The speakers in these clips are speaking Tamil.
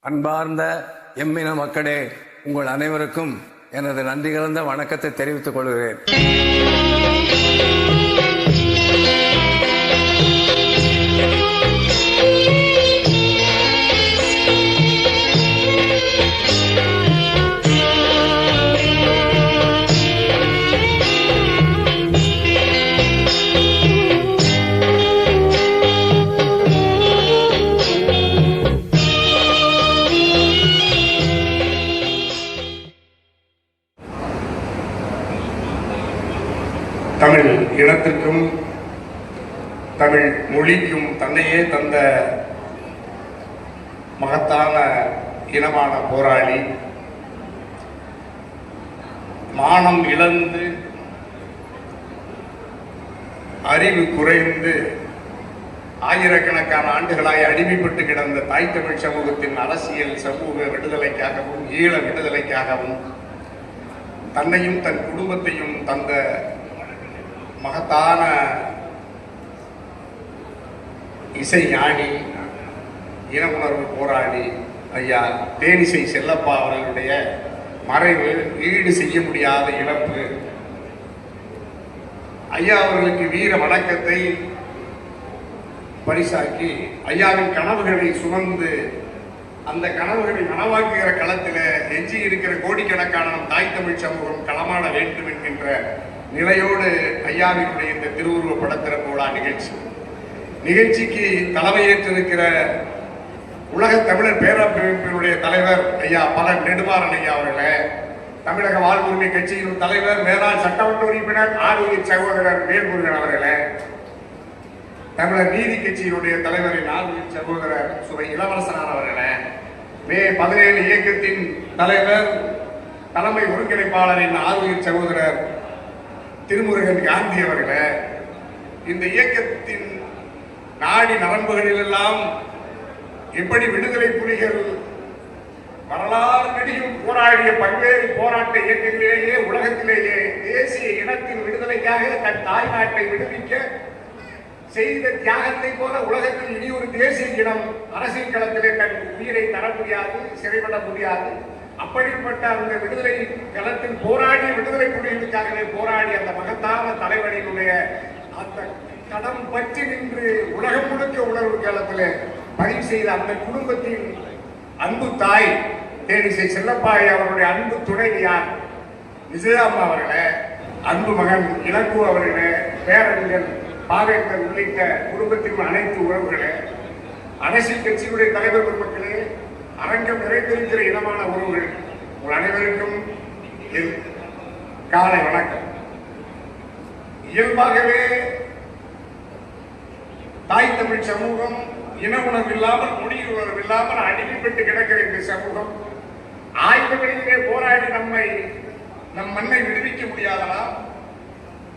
அன்பார்ந்த எம்மின மக்களே, உங்கள் அனைவருக்கும் எனது நன்றி கலந்த வணக்கத்தை தெரிவித்துக் கொள்கிறேன். தமிழ் இனத்திற்கும் தமிழ் மொழிக்கும் தன்னையே தந்த மகத்தான இனமான போராளி, மானம் இழந்து அறிவு குறைந்து ஆயிரக்கணக்கான ஆண்டுகளாய் அடிமைப்பட்டு கிடந்த தாய் தமிழ் சமூகத்தின் அரசியல் சமூக விடுதலைக்காகவும் ஈழ விடுதலைக்காகவும் தன்னையும் தன் குடும்பத்தையும் தந்த மகத்தான இசை ஞானி, இன உணர்வு போராளி ஐயா தேனிசை செல்லப்பா அவர்களுடைய மறைவு ஈடு செய்ய முடியாத இழப்பு. ஐயா அவர்களுக்கு வீர வணக்கத்தை பரிசாக்கி ஐயாவின் கனவுகளை சுமந்து அந்த கனவுகளை நனவாக்குகிற களத்தில் எஞ்சி இருக்கிற கோடிக்கணக்கான தாய் தமிழ் சமூகம் களமாட வேண்டும் என்கின்ற நிலையோடு ஐயாவினுடைய இந்த திருவுருவ படத்திறப்பு விழா நிகழ்ச்சிக்கு தலைமையேற்றிருக்கிற உலக தமிழர் பேரமைப்பினுடைய தலைவர் ஐயா பல நெடுமாறன் ஐயா அவர்களே, தமிழக வாழ்வுரிமை கட்சியின் தலைவர் மேலாள் சட்டமன்ற உறுப்பினர் ஆளுநர் சகோதரர் வேல்முருகன் அவர்களே, தமிழர் நீதி கட்சியினுடைய தலைவரின் ஆளுநர் சகோதரர் சுவை இளவரசனார் அவர்களே, மே 17 இயக்கத்தின் தலைவர் தலைமை ஒருங்கிணைப்பாளரின் ஆளுநர் சகோதரர் திருமுருகன் காந்தி அவர்களே, இந்த இயக்கத்தின் நாடி நரம்புகளிலெல்லாம் எப்படி விடுதலை புலிகள் வரலாறு நெடியும் போராடிய பல்வேறு போராட்ட இயக்கங்களிலேயே உலகத்திலேயே தேசிய இனத்தின் விடுதலைக்காக தன் தாய் நாட்டை விடுவிக்க செய்த தியாகத்தை போல உலகத்தில் இனி ஒரு தேசிய இனம் அரசியல் களத்திலே தன் உயிரை தர முடியாது, சிறைப்பட முடியாது. அப்படிப்பட்ட அந்த விடுதலை களத்தில் போராடிய விடுதலை புலிகளுக்காகவே போராடி அந்த மகத்தான தலைவனினுடைய அந்த கடம் பற்றி நின்று உலகம் முழுக்க உணர்வு காலத்தில் பதிவு செய்த அந்த குடும்பத்தின் அன்பு தாய் தேனிசை செல்லப்பாய் அவருடைய அன்பு துணைவியார் விஜயாம்மா அவர்களே, அன்பு மகன் இலக்கு அவர்களே, பேரறிஞர் பாவேந்தர் உள்ளிட்ட குடும்பத்தின் அனைத்து உறவுகளே, அரசியல் கட்சியுடைய தலைவர் பெருமக்களே, அரங்கம் நிறைந்திருக்கிற இனமான உறவுகள், உங்கள் அனைவருக்கும் காலை வணக்கம். இயல்பாகவே தாய் தமிழ் சமூகம் இன உணர்வு இல்லாமல், மொழி உணர்வு இல்லாமல் அடிமைப்பட்டு கிடக்கிற இந்த சமூகம் ஆயுதங்களிலே போராடி நம் மண்ணை விடுவிக்க முடியாதனா?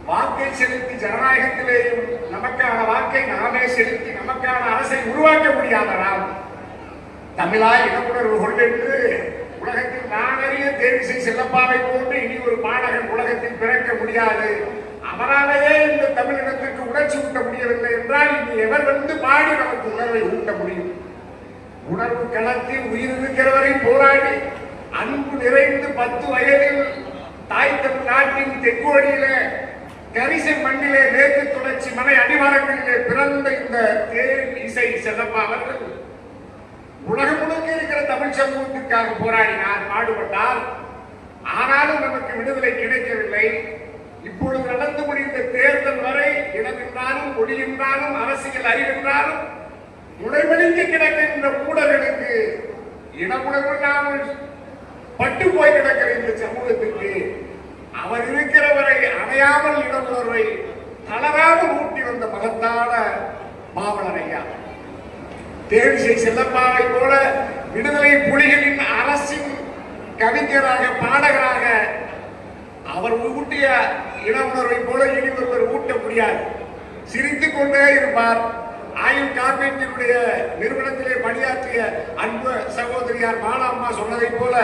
வாக்கை செலுத்தி ஜனநாயகத்திலேயும் நமக்கான வாக்கை நாமே செலுத்தி நமக்கான அரசை உருவாக்க முடியாதனா? தமிழாய் இனப்புணர்வு கொண்டென்று உலகத்தில் நானறிய தேனிசை செல்லப்பாவை போன்று இனி ஒரு பாடகன் உலகத்தில் பிறக்க முடியாது. அவராலேயே இந்த தமிழினத்திற்கு உணர்ச்சி ஊட்ட முடியவில்லை என்றால் இனி எவர் வந்து பாடி நமக்கு உணர்வை ஊட்ட முடியும்? உணர்வு களத்தில் உயிர் இருக்கிறவரை போராடி அன்பு நிறைந்து 10 வயதில் தாய் தமிழ் நாட்டின் தெற்கோடியில கரிசை மண்ணிலே மேற்கு தொடர்ச்சி மலை அடிவாரங்களிலே பிறந்த இந்த தேன் இசை செல்லப்பா அவர்கள் உலகம் முழுக்க இருக்கிற தமிழ் சமூகத்திற்காக போராடினார், பாடுபட்டார். ஆனாலும் நமக்கு விடுதலை கிடைக்கவில்லை. இப்பொழுது நடந்து முடிந்த தேர்தல் வரை இனமென்றாலும் மொழி என்றாலும் அரசியல் அறிவென்றாலும் முளைமொழிக்கு கிடக்கின்ற ஊடர்களுக்கு இனமுணர்வில்லாமல் பட்டு போய் கிடக்கிற இந்த சமூகத்திற்கு அவர் இருக்கிறவரை அணையாமல் இனமுணர்வை தளராமல் ஊட்டி வந்த மகத்தான பாவலர் ஐயா தேனிசை செல்லப்பாவை போல விடுதலை புலிகளின் அரசின் கவிஞராக பாடகராக அவர் ஊட்டிய இன உணர்வை போல இனி ஒருவர் ஊட்ட முடியாது. சிரித்துக் கொண்டே இருப்பார். ஆயுள் காப்பீட்டினுடைய நிறுவனத்திலே பணியாற்றிய அன்பு சகோதரியார் மாலாம்மா சொன்னதை போல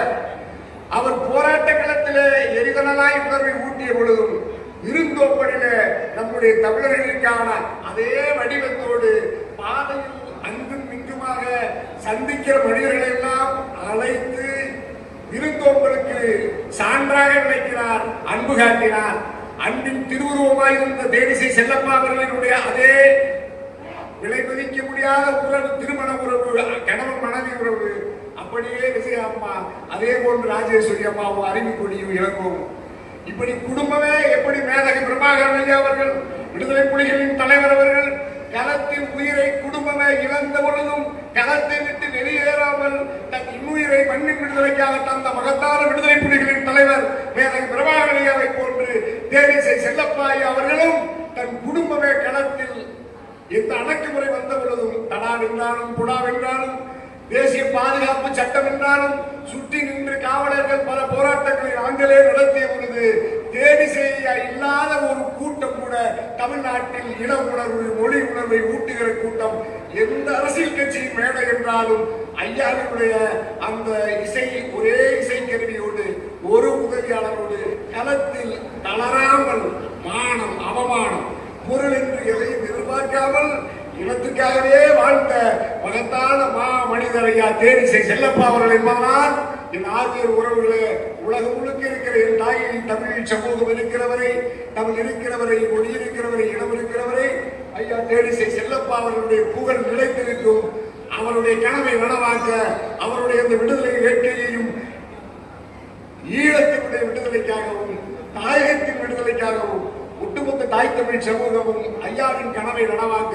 அவர் போராட்ட களத்திலே எரிதலாய் உணர்வை ஊட்டிய பொழுதும் இருந்தோப்பனிலே நம்முடைய தமிழர்களுக்கான அதே வடிவத்தோடு பாதையில் அங்கும் இங்குமாக சந்திக்கிற மனிதர்களை எல்லாம் அழைத்து விருந்தோம்பலுக்கு சான்றாக நினைக்கிறார், அன்பு காட்டினார். அன்பின் திருவுருவமாய் இருந்த தேனிசை செல்லப்பா அவர்களுடைய அதே விலை மதிக்க முடியாத உறவு, திருமண உறவு, கணவன் மனைவி உறவு அப்படியே விஜய அம்மா, அதே போன்று ராஜேஸ்வரி அம்மாவும் அறிவிக்கொடியும் இளங்கும். இப்படி குடும்பமே எப்படி மேதக பிரபாகரன் ஐயா அவர்கள், விடுதலை புலிகளின் தலைவர் அவர்கள் களத்தில் உயிரை குடும்பமே இழந்த பொழுதும் களத்தை விட்டு வெளியேறாமல் தன் இன்னுயிரை மண்ணின் விடுதலைக்காக தந்த மகத்தான விடுதலை புலிகளின் தலைவர் மேதக பிரபாகரன் ஐயாவை போன்று தேனிசை செல்லப்பா ஐயா அவர்களும் தன் குடும்பமே களத்தில் எந்த அடக்குமுறை வந்த பொழுதும் தடா வென்றாலும் புடா வென்றாலும் தேசிய பாதுகாப்பு சட்டம் என்றாலும் சுற்றி நின்று காவலர்கள் பல போராட்டங்களை நாங்களே நடத்திய பொழுது தேனிசையா இல்லாத ஒரு கூட்டம் கூட தமிழ்நாட்டில் இன உணர்வு, மொழி உணர்வை ஊட்டுகிற கூட்டம் எந்த அரசியல் கட்சியின் மேடை என்றாலும் ஐயாவினுடைய அந்த இசை, ஒரே இசைக்கருவியோடு ஒரு உதவியாளரோடு களத்தில் தளராமல் மானம் அவமானம் பொருள் என்று எதையும் எதிர்பார்க்காமல் இனத்துக்காகவே வாழ்ந்த மகத்தான மனிதர் ஐயா தேனிசை செல்லப்பா அவர்கள் என்பதனால் என் ஆசிரியர் உறவுகளே, உலகம் முழுக்க இருக்கிற என் தாயின் தமிழ் சமூகம் இருக்கிறவரை, தமிழ் இருக்கிறவரை, மொழி இருக்கிறவரை, இனம் இருக்கிறவரை ஐயா தேனிசை செல்லப்பா அவர்களுடைய புகழ் நிலைத்திருக்கும். அவருடைய கனவை நனவாக்க, அவருடைய அந்த விடுதலை வேட்கையையும் ஈழத்தினுடைய விடுதலைக்காகவும் தாயகத்தின் விடுதலைக்காகவும் ஒட்டுமொத்த தாய் தமிழ் சமூகமும் ஐயாவின் கனவை நனவாக்க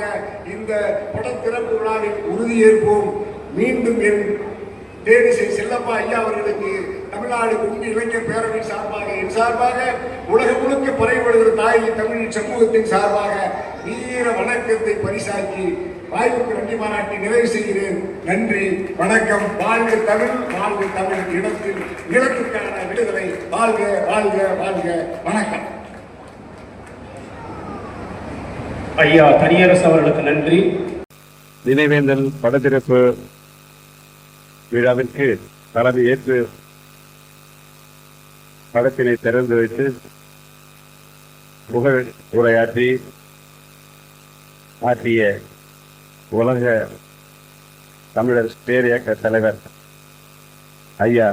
இந்த படத்திறப்பு விழாவில் உறுதியேற்போம். மீண்டும் என் தேனிசை செல்லப்பா ஐயா அவர்களுக்கு தமிழ்நாடு குண்டு இளைஞர் பேரவை சார்பாக, என் சார்பாக, உலகம் முழுக்க பறைபடுகிற தாய் தமிழ் சமூகத்தின் சார்பாக வீர வணக்கத்தை பரிசாக்கி வாய்ப்புக்கு நன்றி பாராட்டி நிறைவு செய்கிறேன். நன்றி, வணக்கம். வாழ்க தமிழ், வாழ்க தமிழ் இடத்தில் இலக்குக்கான விடுதலை. வாழ்க வாழ்க வாழ்க. வணக்கம். ஐயா தனியரசு அவர்களுக்கு நன்றி. நினைவேந்தல் படத்திறப்பு விழாவிற்கு தலைமை ஏற்று படத்தினை திறந்து வைத்து புகழ் ஆற்றிய உலக தமிழர் பேரியக்க தலைவர் ஐயா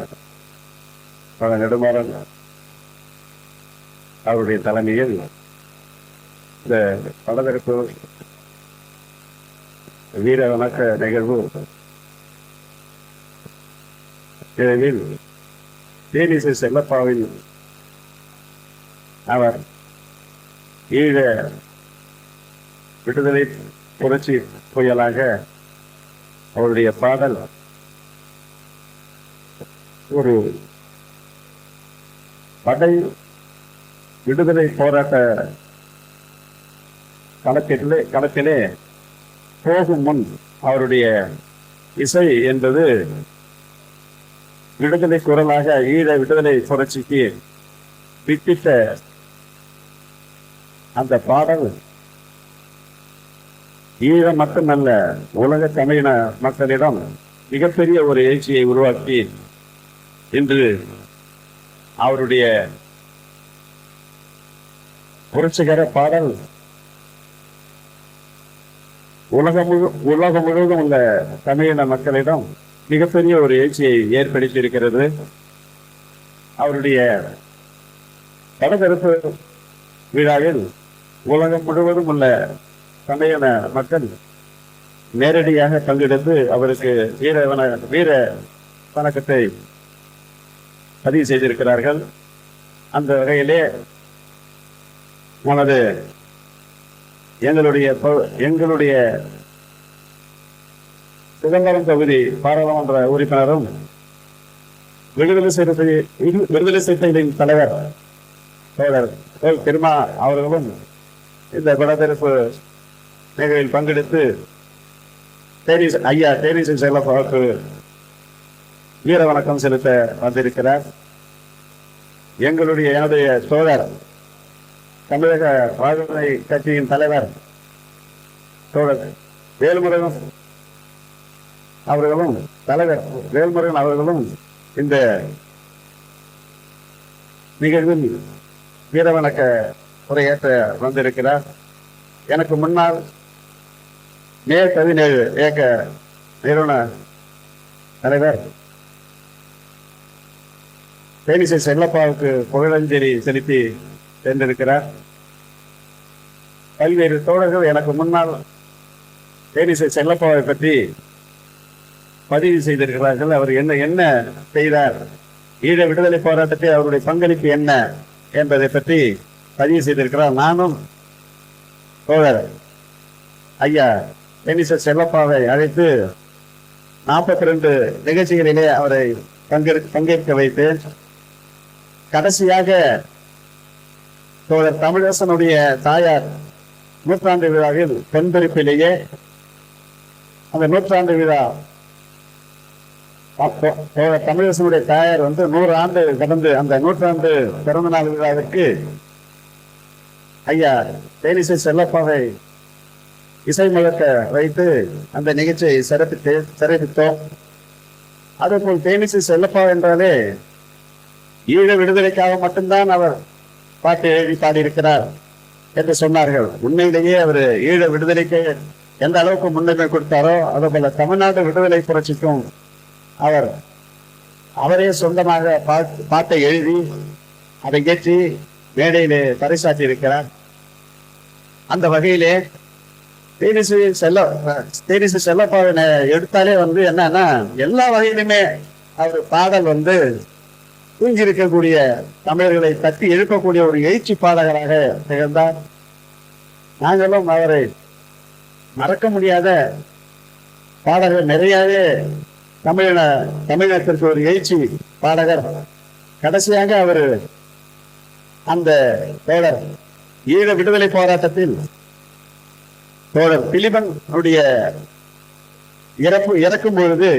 பல நெடுமாறன் அவருடைய தலைமையில் இந்த படத்திறப்பு வீர வணக்க நிகழ்வு நிகழ்வில் தேனிசை செல்லப்பாவின் அவர் ஈழ விடுதலை புரட்சி புயலாக அவருடைய பாடல் ஒரு படை விடுதலை போராட்ட களத்திலே போகும் முன் அவருடைய இசை என்பது விடுதலை குரலாக ஈழ விடுதலை புரட்சிக்கு வித்திட்ட அந்த பாடல் ஈழம் மட்டுமல்ல, உலக தமிழின மக்களிடம் மிகப்பெரிய ஒரு எழுச்சியை உருவாக்கி இன்று அவருடைய புரட்சிகர பாடல் உலகம் முழுவதும் உள்ள தமிழின மக்களிடம் மிகப்பெரிய ஒரு எழுச்சியை ஏற்படுத்தி இருக்கிறது. அவருடைய படத்திறப்பு விழாவில் உலகம் முழுவதும் உள்ள தமிழின மக்கள் நேரடியாக பங்கெடுத்து அவருக்கு வீர வணக்கத்தை பதிவு செய்திருக்கிறார்கள். அந்த வகையிலே நமது எங்களுடைய சிதம்பரம் தொகுதி பாராளுமன்ற உறுப்பினரும் விடுதலை சிறுத்தைகளின் தலைவர் தோழர் திருமா அவர்களும் இந்த படத்திறப்பு நிகழ்வில் பங்கெடுத்து ஐயா தேனிசை செல்லப்பாவுக்கு வீர வணக்கம் செலுத்த வந்திருக்கிறார். என்னுடைய தோழர் தமிழக வாழ்வுரிமை கட்சியின் தலைவர் தோழர் வேல்முருகன் அவர்களும் இந்த நிகழ்வில் வீரவணக்க உரையாற்ற வந்திருக்கிறார். எனக்கு முன்னால் மே 17 இயக்க நிறுவன தலைவர் தேனிசை செல்லப்பாவுக்கு புகழஞ்சலி செலுத்தி சென்றிருக்கிறார். பல்வேறு தோழர்கள் எனக்கு முன்னால் தேனிசை செல்லப்பாவை பற்றி பதிவு செய்திருக்கிறார்கள். அவர் என்ன செய்தார், ஈழ விடுதலை போராட்டத்தில் அவருடைய பங்களிப்பு என்ன என்பதை பற்றி பதிவு செய்திருக்கிறார். நானும் தோழர் ஐயா தேனிசை செல்லப்பாவை அழைத்து 42 நிகழ்ச்சிகளிலே அவரை பங்கேற்க வைத்தேன். கடைசியாக தோழர் தமிழரசனுடைய தாயார் நூற்றாண்டு விழாவில் தென்பெருப்பிலேயே அந்த நூற்றாண்டு விழா தோழர் தமிழரசனுடைய தாயார் 100 ஆண்டு கடந்து அந்த நூற்றாண்டு பிறந்த நாள் விழாவிற்கு ஐயா தேனிசை செல்லப்பாவை இசை முழக்க வைத்து அந்த நிகழ்ச்சியை சிறப்பித்தோம். அதேபோல் தேனிசை செல்லப்பா என்றாலே ஈழ விடுதலைக்காக மட்டும்தான் அவர் பாட்டு எழுதி பாடியிருக்கிறார் என்று சொன்னார்கள். உண்மையிலேயே அவர் ஈழ விடுதலைக்கு எந்த அளவுக்கு முன்னுரிமை கொடுத்தாரோ அதே போல தமிழ்நாடு விடுதலை புரட்சிக்கும் அவரே சொந்தமாக பாட்டை எழுதி அதை ஏற்றி மேடையிலே பறைசாற்றி இருக்கிறார். அந்த வகையிலே தேனிசை செல்லப்பாவை எடுத்தாலே என்னன்னா எல்லா வகையிலுமே அவர் பாடல் தூங்கி இருக்கக்கூடிய தமிழர்களை தட்டி எழுப்பக்கூடிய ஒரு எழுச்சி பாடகராக திகழ்ந்தார். நாங்களும் அவரை மறக்க முடியாத பாடகர் நிறையவே தமிழகத்திற்கு ஒரு எழுச்சி பாடகர். கடைசியாக அவர் அந்த தோழர் ஈழ விடுதலை போராட்டத்தில் தோழர் பிலிபன் இறக்கும் பொழுது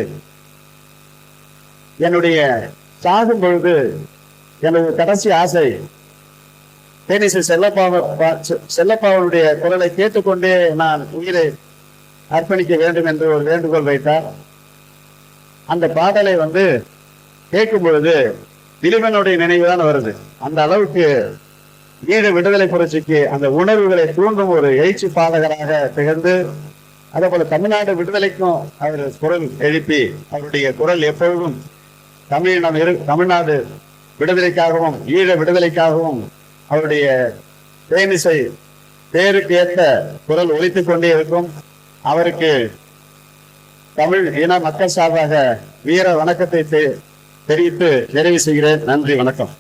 என்னுடைய சாகும் பொழுது எனது கடைசி ஆசை தேனிசை செல்லப்பாவனுடைய குரலை கேட்டுக்கொண்டே நான் உயிரை அர்ப்பணிக்க வேண்டும் என்று ஒரு வேண்டுகோள் வைத்தார். அந்த பாடலை கேட்கும் பொழுது பிலிபனுடைய நினைவுதான் வருது. அந்த அளவுக்கு ஈழ விடுதலை புரட்சிக்கு அந்த உணர்வுகளை தூண்டும் ஒரு எழுச்சி பாடகராக திகழ்ந்து அதே போல தமிழ்நாடு விடுதலைக்கும் அவர் குரல் எழுப்பி அவருடைய குரல் எப்பொழுதும் தமிழ்நாடு விடுதலைக்காகவும் ஈழ விடுதலைக்காகவும் அவருடைய தேனிசை பேருக்கு ஏற்ற குரல் ஒலித்துக் கொண்டே இருக்கும். அவருக்கு தமிழ் இன மக்கள் சார்பாக வீர வணக்கத்தை தெரிவித்து நிறைவு செய்கிறேன். நன்றி, வணக்கம்.